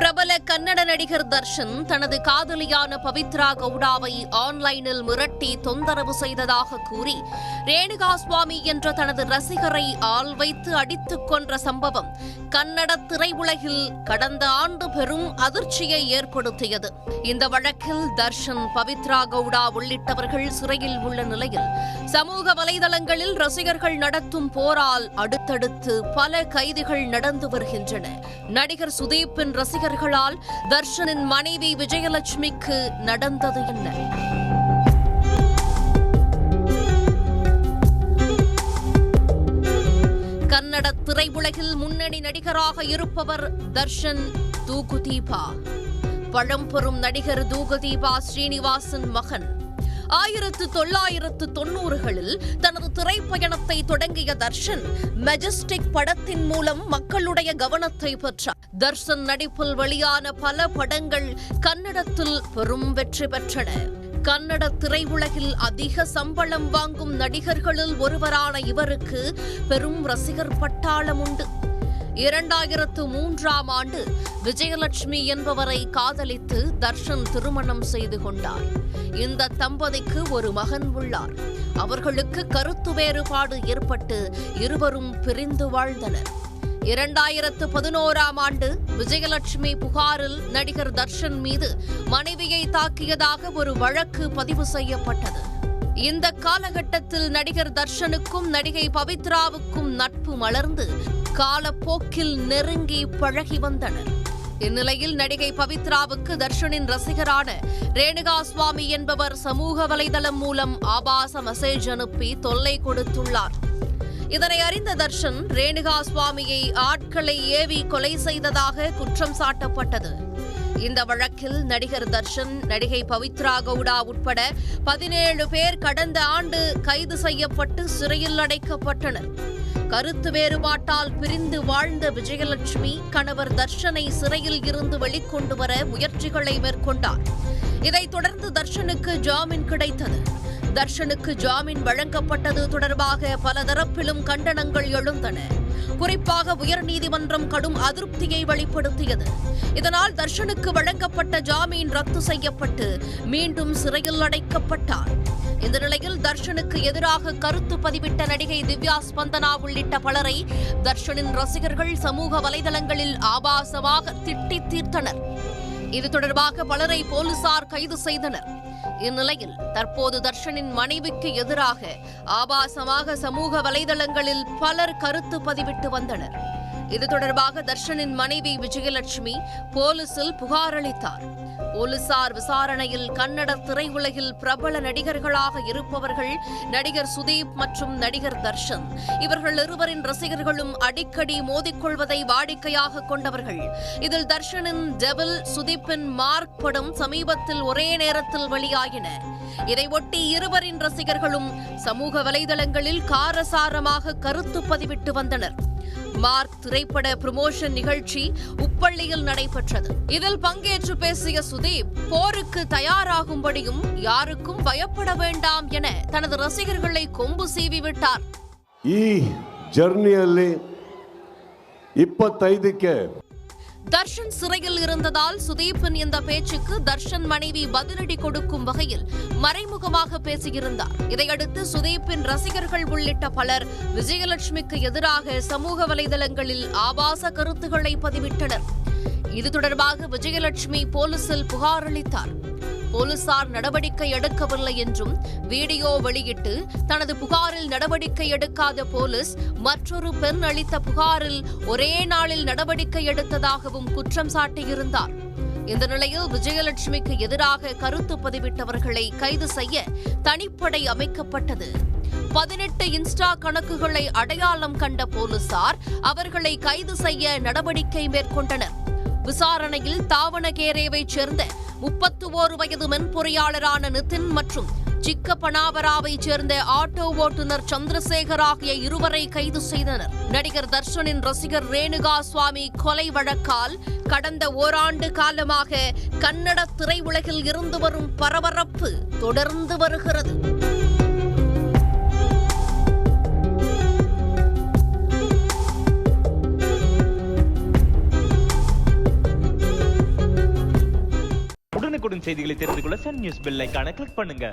பிரபல கன்னட நடிகர் தர்ஷன் தனது காதலியான பவித்ரா கவுடாவை ஆன்லைனில் மிரட்டி தொந்தரவு செய்ததாக கூறி ரேணுகாசுவாமி என்ற தனது ரசிகரை ஆள் வைத்து அடித்துக் கொன்ற சம்பவம் கன்னட திரையுலகில் கடந்த ஆண்டு பெரும் அதிர்ச்சியை ஏற்படுத்தியது. இந்த வழக்கில் தர்ஷன், பவித்ரா கவுடா உள்ளிட்டவர்கள் சிறையில் உள்ள நிலையில் சமூக வலைதளங்களில் ரசிகர்கள் நடத்தும் போரால் அடுத்தடுத்து பல கைதுகள் நடந்து வருகின்றன. நடிகர் சுதீப்பின் ரசிகர்களால் தர்ஷனின் மனைவி விஜயலட்சுமிக்கு நடந்தது என்ன? கன்னட திரையுலகில் முன்னணி நடிகராக இருப்பவர் தர்ஷன் தூகுதீபா. பழம்பெரும் நடிகர் தூகுதீபா ஸ்ரீனிவாசன் மகன். 1990களில் தனது திரைப்பயணத்தை தொடங்கிய தர்ஷன் மெஜஸ்டிக் படத்தின் மூலம் மக்களுடைய கவனத்தை பெற்றார். தர்ஷன் நடிப்பில் வெளியான பல படங்கள் கன்னடத்தில் பெரும் வெற்றி பெற்றன. கன்னட திரையுலகில் அதிக சம்பளம் வாங்கும் நடிகர்களில் ஒருவரான இவருக்கு பெரும் ரசிகர் பட்டாளம் உண்டு. 2003ஆம் ஆண்டு விஜயலட்சுமி என்பவரை காதலித்து தர்ஷன் திருமணம் செய்து கொண்டார். இந்த தம்பதிக்கு ஒரு மகன் உள்ளார். அவர்களுக்கு கருத்து வேறுபாடு ஏற்பட்டு இருவரும் பிரிந்து வாழ்ந்தனர். 2011ஆம் ஆண்டு விஜயலட்சுமி புகாரில் நடிகர் தர்ஷன் மீது மனைவியை தாக்கியதாக ஒரு வழக்கு பதிவு செய்யப்பட்டது. இந்த காலகட்டத்தில் நடிகர் தர்ஷனுக்கும் நடிகை பவித்ராவுக்கும் நட்பு மலர்ந்து காலப்போக்கில் நெருங்கி பழகி வந்தனர். இந்நிலையில் நடிகை பவித்ராவுக்கு தர்ஷனின் ரசிகரான ரேணுகாசுவாமி என்பவர் சமூக வலைதளம் மூலம் ஆபாச மெசேஜ் அனுப்பி தொல்லை கொடுத்துள்ளார். இதனை அறிந்த தர்ஷன் ரேணுகாசுவாமியை ஆட்களை ஏவி கொலை செய்ததாக குற்றம் சாட்டப்பட்டது. இந்த வழக்கில் நடிகர் தர்ஷன், நடிகை பவித்ரா கவுடா உட்பட 17 பேர் கடந்த ஆண்டு கைது செய்யப்பட்டு சிறையில் அடைக்கப்பட்டனர். கருத்து வேறுபாட்டால் பிரிந்து வாழ்ந்த விஜயலட்சுமி கணவர் தர்ஷனை சிறையில் இருந்து வெளிக்கொண்டு வர முயற்சிகளை மேற்கொண்டார். இதைத் தொடர்ந்து தர்ஷனுக்கு ஜாமீன் கிடைத்தது. தர்ஷனுக்கு ஜாமீன் வழங்கப்பட்டது தொடர்பாக பல தரப்பிலும் கண்டனங்கள் எழுந்தன. குறிப்பாக உயர்நீதிமன்றம் கடும் அதிருப்தியை வெளிப்படுத்தியது. இதனால் தர்ஷனுக்கு வழங்கப்பட்ட ஜாமீன் ரத்து செய்யப்பட்டு மீண்டும் சிறையில் அடைக்கப்பட்டார். இந்த நிலையில் தர்ஷனுக்கு எதிராக கருத்து பதிவிட்ட நடிகை திவ்யா ஸ்பந்தனா உள்ளிட்ட பலரை தர்ஷனின் ரசிகர்கள் சமூக வலைதளங்களில் ஆபாசமாக திட்டி தீர்த்தனர். இது தொடர்பாக பலரை போலீசார் கைது செய்தனர். இந்நிலையில் தற்போது தர்ஷனின் மனைவிக்கு எதிராக ஆபாசமாக சமூக வலைதளங்களில் பலர் கருத்து பதிவிட்டு வந்தனர். இது தொடர்பாக தர்ஷனின் மனைவி விஜயலட்சுமி போலீசில் புகார் அளித்தார். போலீசார் விசாரணையில் கன்னட திரையுலகில் பிரபல நடிகர்களாக இருப்பவர்கள் நடிகர் சுதீப் மற்றும் நடிகர் தர்ஷன். இவர்கள் இருவரின் ரசிகர்களும் அடிக்கடி மோதிக்கொள்வதை வாடிக்கையாக கொண்டவர்கள். இதில் தர்ஷனின் டெவில், சுதீப்பின் மார்க் படம் சமீபத்தில் ஒரே நேரத்தில் வெளியாகின. இதையொட்டி இருவரின் ரசிகர்களும் சமூக வலைதளங்களில் காரசாரமாக கருத்து பதிவிட்டு வந்தனர். மார்க் திரைப்பட ப்ரமோஷன் நிகழ்ச்சி உப்பள்ளியில் நடைபெற்றது. இதில் பங்கேற்று பேசிய சுதீப் போருக்கு தயாராகும்படியும் யாருக்கும் பயப்பட வேண்டாம் என தனது ரசிகர்களை கொம்பு சீவி விட்டார். ಈ ಜರ್ನಿಯಲ್ಲಿ 25ಕ್ಕೆ தர்ஷன் சிறையில் இருந்ததால் சுதீப்பின் இந்த பேச்சுக்கு தர்ஷன் மனைவி பதிலடி கொடுக்கும் வகையில் மறைமுகமாக பேசியிருந்தார். இதையடுத்து சுதீப்பின் ரசிகர்கள் உள்ளிட்ட பலர் விஜயலட்சுமிக்கு எதிராக சமூக வலைதளங்களில் ஆபாச கருத்துக்களை பதிவிட்டனர். இது தொடர்பாக விஜயலட்சுமி போலீசில் புகார் அளித்தார். போலீசார் நடவடிக்கை எடுக்கவில்லை என்றும் வீடியோ வெளியிட்டு தனது புகாரில் நடவடிக்கை எடுக்காத போலீஸ் மற்றொரு பெண் அளித்த புகாரில் ஒரே நாளில் நடவடிக்கை எடுத்ததாகவும் குற்றம் சாட்டியிருந்தார். இந்த நிலையில் விஜயலட்சுமிக்கு எதிராக கருத்து பதிவிட்டவர்களை கைது செய்ய தனிப்படை அமைக்கப்பட்டது. 18 இன்ஸ்டா கணக்குகளை அடையாளம் கண்ட போலீசார் அவர்களை கைது செய்ய நடவடிக்கை மேற்கொண்டனர். விசாரணையில் தாவணகேரேவைச் சேர்ந்த 31 வயது மென்பொறியாளரான நிதின் மற்றும் சிக்கப்பனாவராவைச் சேர்ந்த ஆட்டோ ஓட்டுநர் சந்திரசேகர் ஆகிய இருவரை கைது செய்தனர். நடிகர் தர்ஷனின் ரசிகர் ரேணுகாசுவாமி கொலை வழக்கால் கடந்த ஓராண்டு காலமாக கன்னட திரையுலகில் இருந்து வரும் பரபரப்பு தொடர்ந்து வருகிறது. உடனுக்குடன் செய்திகளை தெரிந்து கொள்ள சன் நியூஸ் பெல் ஐகானை கிளிக் பண்ணுங்க.